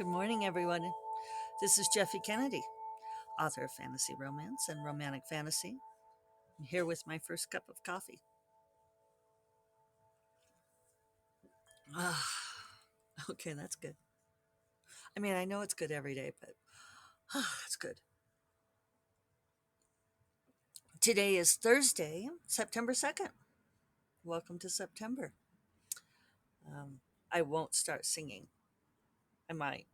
Good morning, everyone. This is Jeffy Kennedy, author of fantasy romance and romantic fantasy. I'm here with my first cup of coffee. Ah, okay, that's good. I mean, I know it's good every day, but it's good. Today is Thursday, September 2nd. Welcome to September. Um, I won't start singing. I might.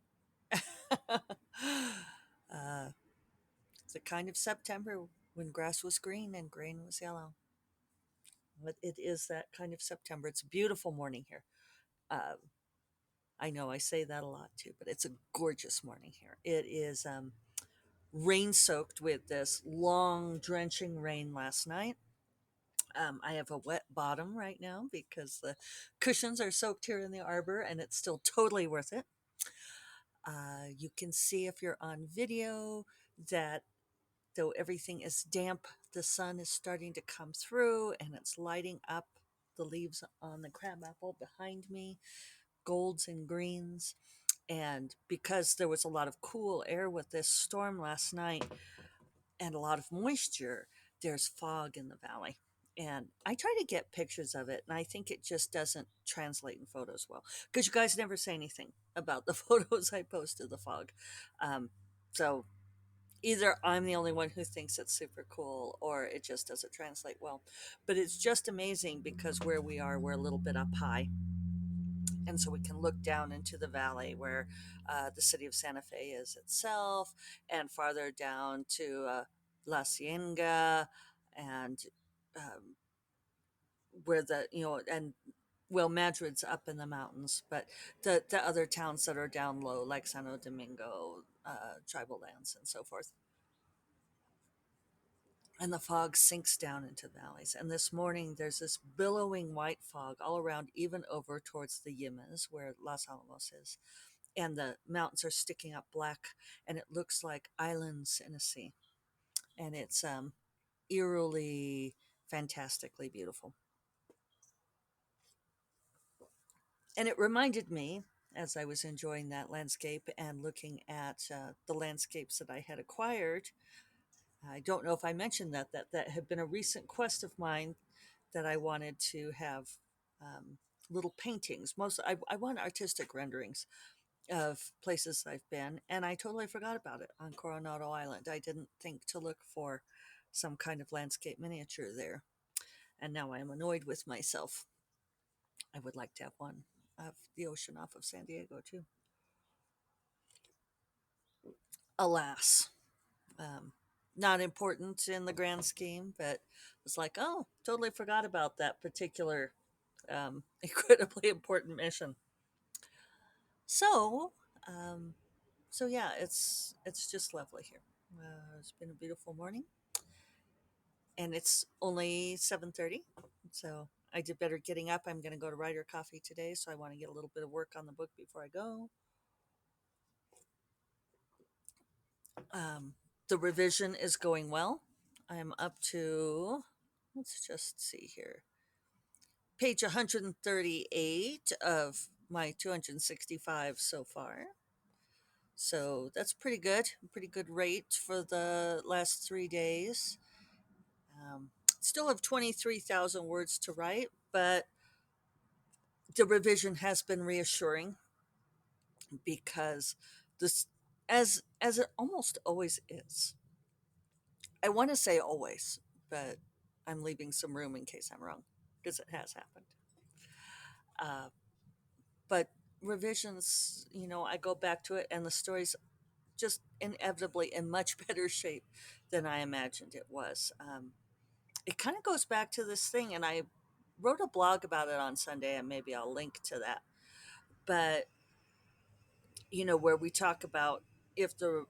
It's a kind of September when grass was green and grain was yellow. But it is that kind of September. It's a beautiful morning here. Uh, I know I say that a lot too, but it's a gorgeous morning here. It is rain soaked with this long, drenching rain last night. I have a wet bottom right now because the cushions are soaked here in the arbor, and it's still totally worth it. You can see if you're on video that though everything is damp, the sun is starting to come through and it's lighting up the leaves on the crabapple behind me, golds and greens. And because there was a lot of cool air with this storm last night and a lot of moisture, there's fog in the valley. And I try to get pictures of it, and I think it just doesn't translate in photos well because you guys never say anything about the photos I post of the fog. Um, so either I'm the only one who thinks it's super cool or it just doesn't translate well. But it's just amazing because where we are, we're a little bit up high, and so we can look down into the valley where the city of Santa Fe is itself, and farther down to La Cienega, and um, where and well, Madrid's up in the mountains, but the other towns that are down low, like Santo Domingo, tribal lands, and so forth. And the fog sinks down into valleys. And this morning, there's this billowing white fog all around, even over towards the Yimas, where Los Alamos is, and the mountains are sticking up black, and it looks like islands in a sea, and it's eerily fantastically beautiful. And it reminded me, as I was enjoying that landscape and looking at the landscapes that I had acquired, I don't know if I mentioned that had been a recent quest of mine, that I wanted to have um, little paintings. I want artistic renderings of places I've been, and I totally forgot about it on Coronado Island. I didn't think to look for some kind of landscape miniature there, and now I'm annoyed with myself. I would like to have one of the ocean off of San Diego too. Alas, um, not important in the grand scheme, but it's like, oh, totally forgot about that particular incredibly important mission. So, um, so yeah, it's just lovely here. It's been a beautiful morning, and it's only 7:30, so I did better getting up. I'm going to go to Ryder Coffee today, so I want to get a little bit of work on the book before I go. Um, the revision is going well. I'm up to, let's just see here, page 138 of my 265 so far. So that's pretty good rate for the last 3 days. Still have 23,000 words to write, but the revision has been reassuring because this, as it almost always is. I want to say always, but I'm leaving some room in case I'm wrong because it has happened. Uh, but revisions, I go back to it and the story's just inevitably in much better shape than I imagined it was. It kind of goes back to this thing, and I wrote a blog about it on Sunday, and maybe I'll link to that. But, where we talk about if the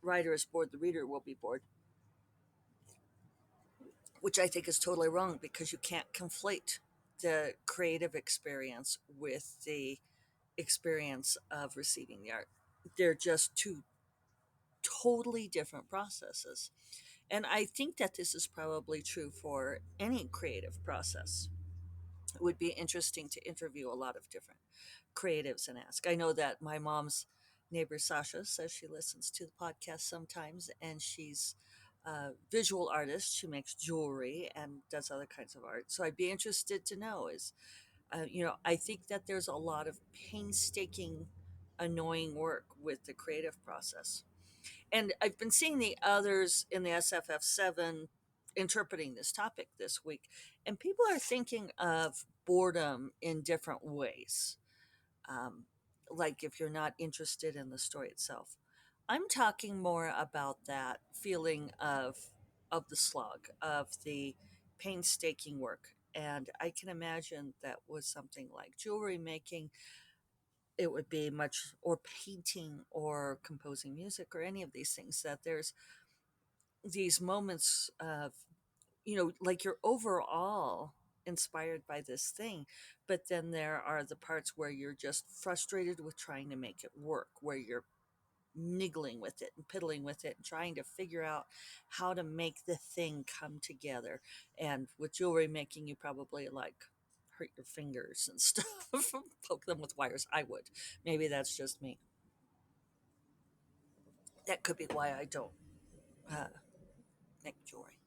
writer is bored, the reader will be bored, which I think is totally wrong because you can't conflate the creative experience with the experience of receiving the art. They're just two totally different processes. And I think that this is probably true for any creative process. It would be interesting to interview a lot of different creatives and ask. I know that my mom's neighbor Sasha says she listens to the podcast sometimes, and she's a visual artist. She makes jewelry and does other kinds of art. So I'd be interested to know is, I think that there's a lot of painstaking, annoying work with the creative process. And I've been seeing the others in the SFF7 interpreting this topic this week, and people are thinking of boredom in different ways. Um, like if you're not interested in the story itself. I'm talking more about that feeling of the slog, of the painstaking work. And I can imagine that with something like jewelry making, it would be much, or painting or composing music or any of these things, that there's these moments of, like you're overall inspired by this thing, but then there are the parts where you're just frustrated with trying to make it work, where you're niggling with it and piddling with it and trying to figure out how to make the thing come together. And with jewelry making, you probably like hurt your fingers and stuff, poke them with wires. I would. Maybe that's just me. That could be why I don't uh, make jewelry.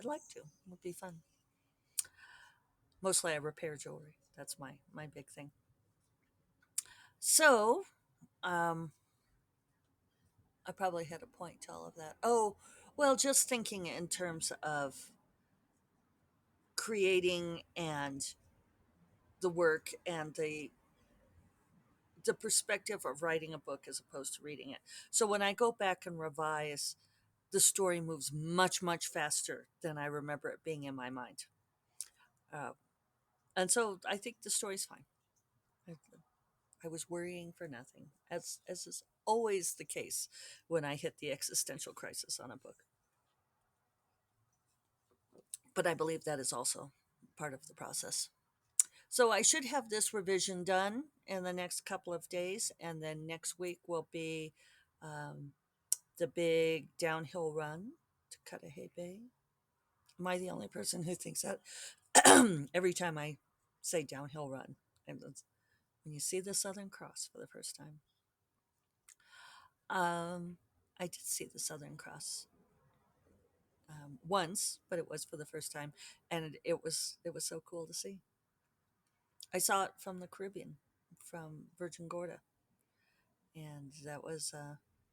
I'd like to. It would be fun. Mostly I repair jewelry. That's my big thing. So, um, I probably had a point to all of that. Oh, well, just thinking in terms of creating and the work and the perspective of writing a book as opposed to reading it. So when I go back and revise, the story moves much much faster than I remember it being in my mind. Uh, and so I think the story's fine. I, I was worrying for nothing, as is always the case when I hit the existential crisis on a book. But I believe that is also part of the process. So I should have this revision done in the next couple of days, and then next week will be um, the big downhill run to Cudahy Bay. Am I the only person who thinks that? Every time I say downhill run, and when you see the Southern Cross for the first time, um, I did see the Southern Cross once, but it was for the first time, and it was so cool to see. I saw it from the Caribbean, from Virgin Gorda, and that was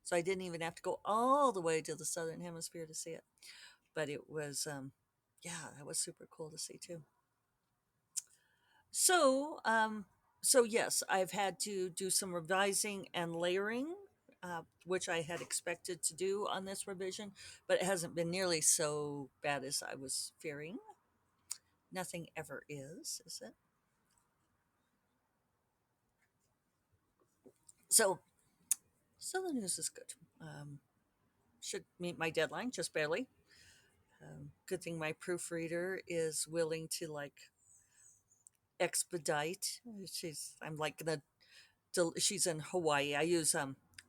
so I didn't even have to go all the way to the southern hemisphere to see it, but it was yeah, that was super cool to see too. So so yes, I've had to do some revising and layering, which I had expected to do on this revision, but it hasn't been nearly so bad as I was fearing. Nothing ever is it? So so the news is good. Should meet my deadline just barely. Good thing my proofreader is willing to like expedite. I'm like gonna. She's in Hawaii. I use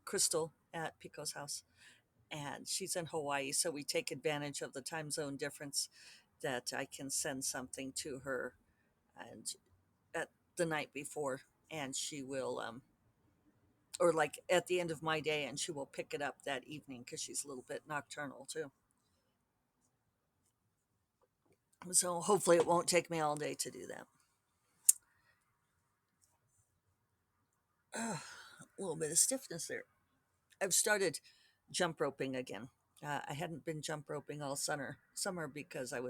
Crystal at Pico's house, and she's in Hawaii, so we take advantage of the time zone difference that I can send something to her and at the night before, and she will or like at the end of my day, and she will pick it up that evening because she's a little bit nocturnal too. So hopefully it won't take me all day to do that. A little bit of stiffness there. I've started jump roping again. I hadn't been jump roping all summer because I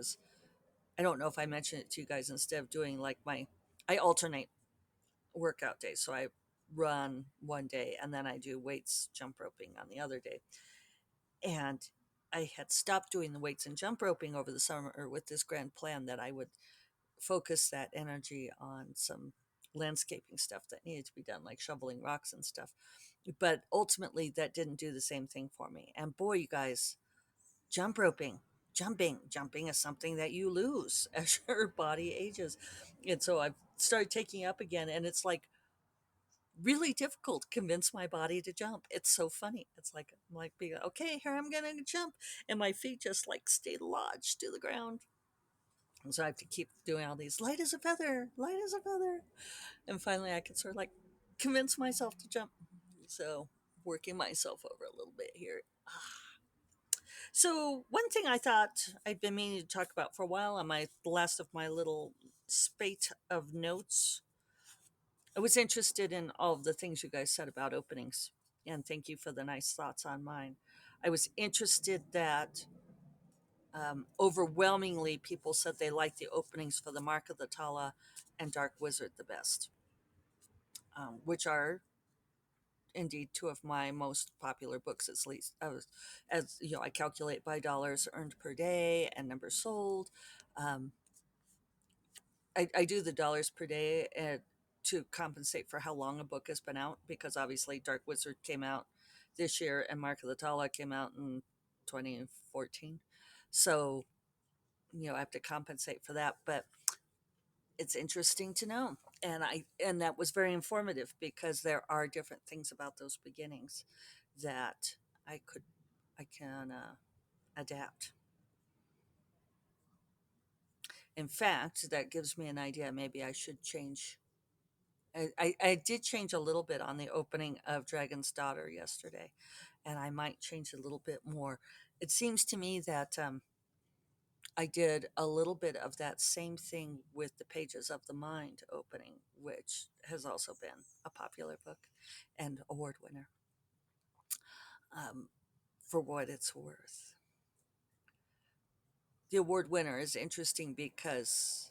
don't know if I mentioned it to you guys, instead of doing like I alternate workout days. So I run one day and then I do weights jump roping on the other day. And I had stopped doing the weights and jump roping over the summer with this grand plan that I would focus that energy on some landscaping stuff that needed to be done, like shoveling rocks and stuff. But ultimately, that didn't do the same thing for me. And boy, you guys, jump roping, jumping is something that you lose as your body ages. And so I've started taking up again, and it's like really difficult to convince my body to jump. It's so funny. It's like I'm like being okay, here I'm gonna jump, and my feet just like stay lodged to the ground. And so I have to keep doing all these light as a feather, light as a feather. And finally I can sort of like convince myself to jump. So, working myself over a little bit here. So, one thing I thought I'd been meaning to talk about for a while on my last of my little spate of notes, I was interested in all of the things you guys said about openings, and thank you for the nice thoughts on mine. I was interested that overwhelmingly people said they liked the openings for the Mark of the Tala and Dark Wizard the best, which are indeed two of my most popular books. At least as you know, I calculate by dollars earned per day and numbers sold. Um, I do the dollars per day to compensate for how long a book has been out, because obviously Dark Wizard came out this year and Mark of the Tala came out in 2014. So, you know, I have to compensate for that. But it's interesting to know. And that was very informative because there are different things about those beginnings that I can adapt. In fact, that gives me an idea. Maybe I should change. I did change a little bit on the opening of Dragon's Daughter yesterday, and I might change a little bit more. It seems to me that I did a little bit of that same thing with the Pages of the Mind opening, which has also been a popular book and award winner. For what it's worth, the award winner is interesting because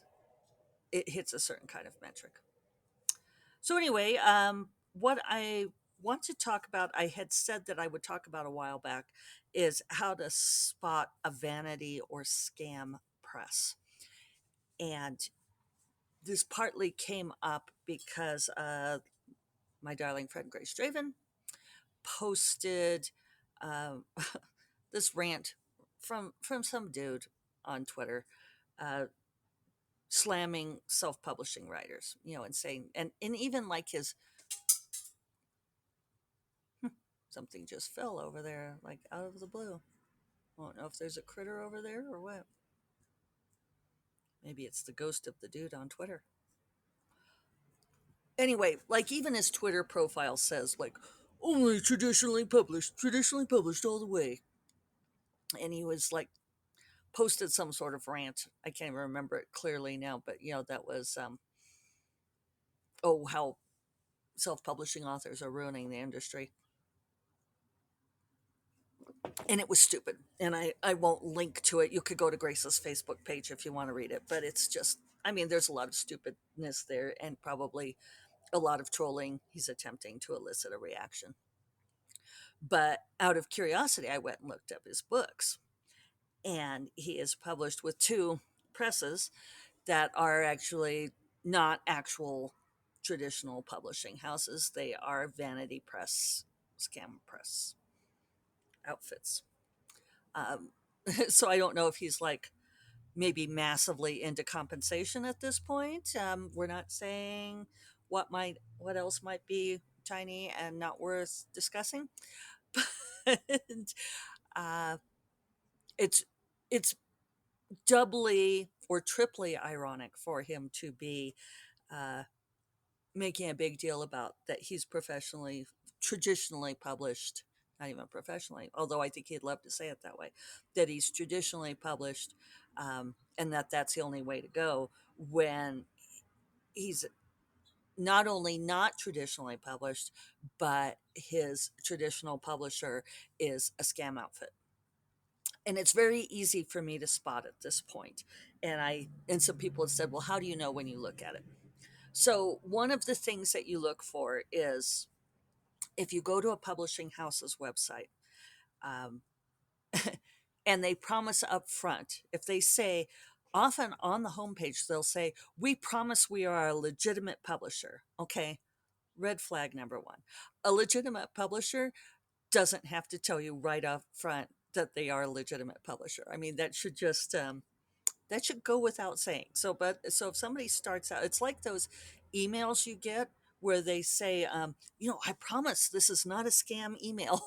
it hits a certain kind of metric. So anyway, what I want to talk about, I had said that I would talk about a while back, is how to spot a vanity or scam press. And this partly came up because my darling friend Grace Draven posted um, this rant from some dude on Twitter, uh, slamming self-publishing writers, you know, and saying, and even like his something just fell over there, like out of the blue. I don't know if there's a critter over there or what. Maybe it's the ghost of the dude on Twitter. Anyway, like even his Twitter profile says, like, only traditionally published all the way. And he was like, posted some sort of rant. I can't even remember it clearly now, but you know, that was, oh, how self publishing authors are ruining the industry. And it was stupid. And I won't link to it. You could go to Grace's Facebook page if you want to read it, but it's just, I mean, there's a lot of stupidness there and probably a lot of trolling. He's attempting to elicit a reaction. But out of curiosity, I went and looked up his books. And he is published with two presses that are actually not actual traditional publishing houses. They are vanity press, scam press outfits. Um, so I don't know if he's like maybe massively into compensation at this point. We're not saying what else might be tiny and not worth discussing, but uh, it's it's doubly or triply ironic for him to be uh, making a big deal about that he's traditionally published, not even professionally, although I think he'd love to say it that way, that he's traditionally published, and that's the only way to go, when he's not only not traditionally published, but his traditional publisher is a scam outfit. And it's very easy for me to spot at this point. And some people have said, well, how do you know when you look at it? So one of the things that you look for is if you go to a publishing house's website, um, and they promise up front, if they say, often on the homepage, they'll say, we promise we are a legitimate publisher. Okay, red flag number one. A legitimate publisher doesn't have to tell you right up front that they are a legitimate publisher. I mean, that should go without saying. So if somebody starts out, it's like those emails you get where they say, you know, I promise this is not a scam email,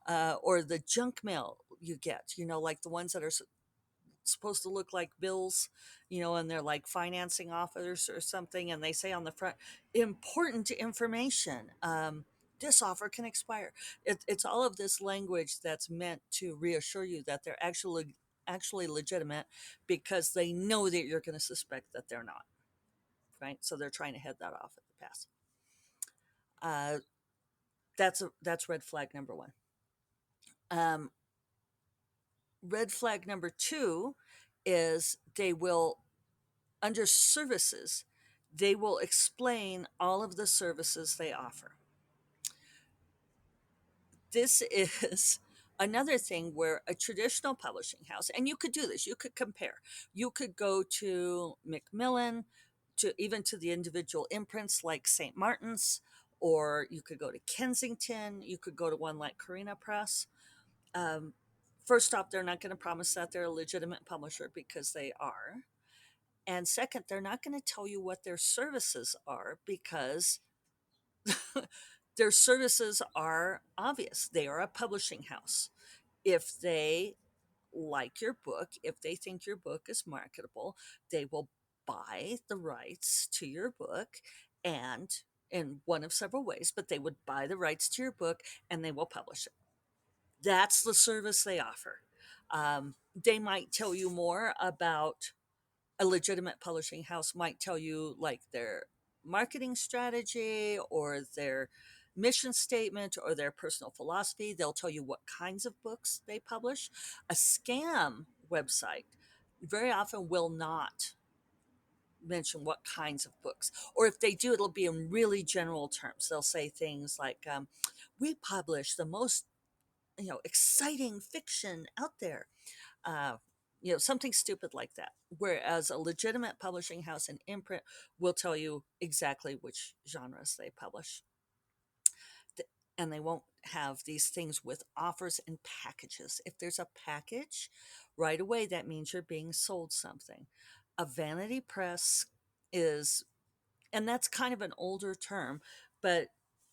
or the junk mail you get, you know, like the ones that are supposed to look like bills, you know, and they're like financing offers or something, and they say on the front, important information. this offer can expire. It's all of this language that's meant to reassure you that they're actually legitimate, because they know that you're going to suspect that they're not, right? So they're trying to head that off at the pass. Uh, that's red flag number one. Um, Red flag number two is they will, under services, they will explain all of the services they offer. This is another thing where a traditional publishing house, and you could do this, you could compare. You could go to Macmillan, to even to the individual imprints like St. Martin's, or you could go to Kensington, you could go to one like Carina Press. Um, First off, they're not going to promise that they're a legitimate publisher, because they are. And second, they're not going to tell you what their services are, because their services are obvious. They are a publishing house. If they like your book, if they think your book is marketable, they will buy the rights to your book, and in one of several ways, but they would buy the rights to your book and they will publish it. That's the service they offer. They might tell you more about, a legitimate publishing house might tell you like their marketing strategy or their mission statement or their personal philosophy. They'll tell you what kinds of books they publish. A scam website very often will not mention what kinds of books, or if they do, it'll be in really general terms. They'll say things like, we publish the most exciting fiction out there, uh, something stupid like that. Whereas a legitimate publishing house and imprint will tell you exactly which genres they publish. And they won't have these things with offers and packages. If there's a package, right away, that means you're being sold something. A vanity press is, and that's kind of an older term, but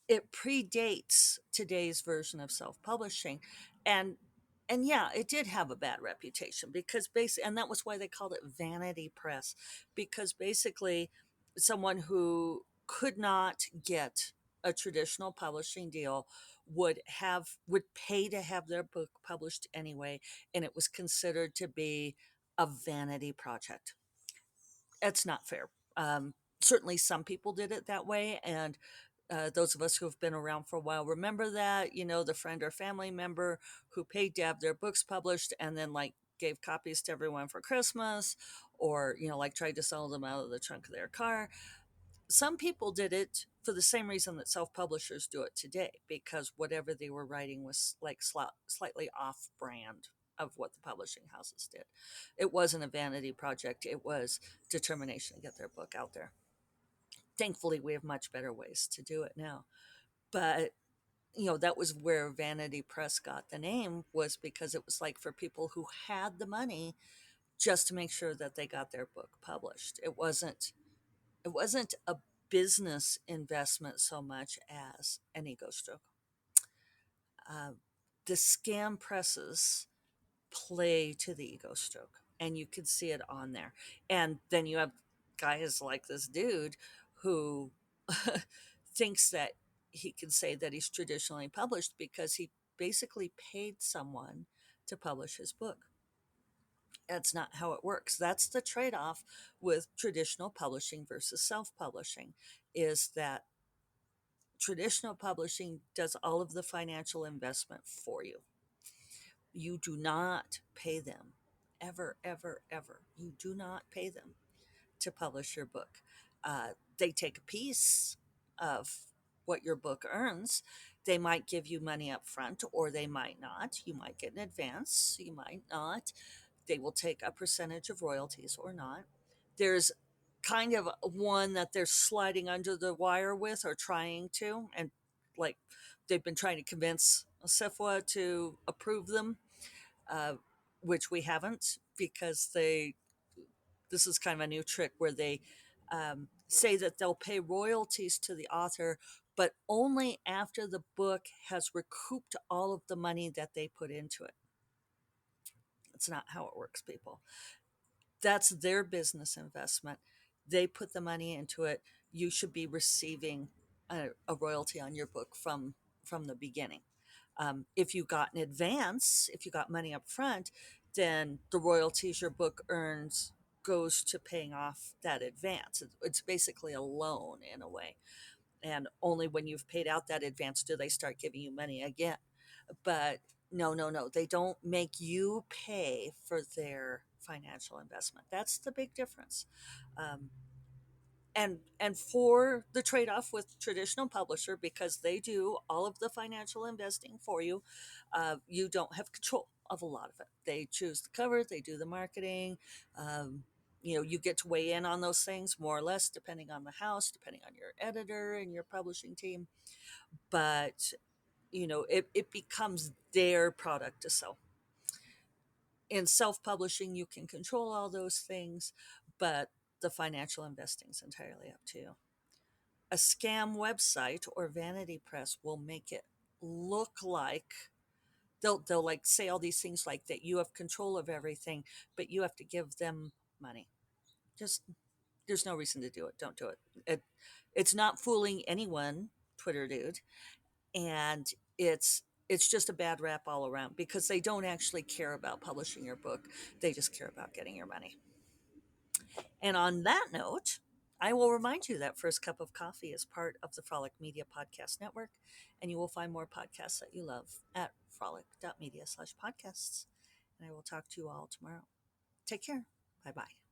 it predates today's version of self-publishing. And and yeah, it did have a bad reputation, because basically, and that was why they called it vanity press, because basically someone who could not get a traditional publishing deal would pay to have their book published anyway, and it was considered to be a vanity project. That's not fair. Certainly some people did it that way, and those of us who have been around for a while remember that, the friend or family member who paid to have their books published and then like gave copies to everyone for Christmas, or like tried to sell them out of the trunk of their car. Some people did it for the same reason that self-publishers do it today, because whatever they were writing was like slightly off brand of what the publishing houses did. It wasn't a vanity project, it was determination to get their book out there. Thankfully, we have much better ways to do it now. But that was where vanity press got the name, was because it was like for people who had the money just to make sure that they got their book published. It wasn't a business investment so much as an ego stroke. uh, the scam presses play to the ego stroke, and you can see it on there. And then you have guys like this dude who thinks that he can say that he's traditionally published because he basically paid someone to publish his book. That's not how it works. That's the trade-off with traditional publishing versus self-publishing, is that traditional publishing does all of the financial investment for you. You do not pay them, ever, ever, ever. You do not pay them to publish your book. They take a piece of what your book earns. They might give you money up front, or they might not. You might get an advance, you might not. They will take a percentage of royalties or not. There's kind of one that they're sliding under the wire with, or trying to, and like they've been trying to convince SIFWA to approve them, uh, which we haven't, because this is kind of a new trick where they say that they'll pay royalties to the author, but only after the book has recouped all of the money that they put into it. That's not how it works, people. That's their business investment. They put the money into it. You should be receiving a royalty on your book from the beginning. If you got an advance, if you got money up front, then the royalties your book earns goes to paying off that advance. It's basically a loan in a way. And only when you've paid out that advance do they start giving you money again. But no, no, no, they don't make you pay for their financial investment. That's the big difference. Um, and for the trade-off with traditional publisher, because they do all of the financial investing for you, you don't have control of a lot of it. They choose the cover, they do the marketing. um, you get to weigh in on those things more or less depending on the house, depending on your editor and your publishing team. But it becomes their product to sell. In self-publishing you can control all those things, but the financial investing is entirely up to you. A scam website or vanity press will make it look like they'll like say all these things like that you have control of everything, but you have to give them money. Just there's no reason to do it. Don't do it. It's not fooling anyone, Twitter dude, and it's just a bad rap all around because they don't actually care about publishing your book. They just care about getting your money. And on that note, I will remind you that First Cup of Coffee is part of the Frolic Media Podcast Network, and you will find more podcasts that you love at frolic.media/podcasts. And I will talk to you all tomorrow. Take care. Bye bye.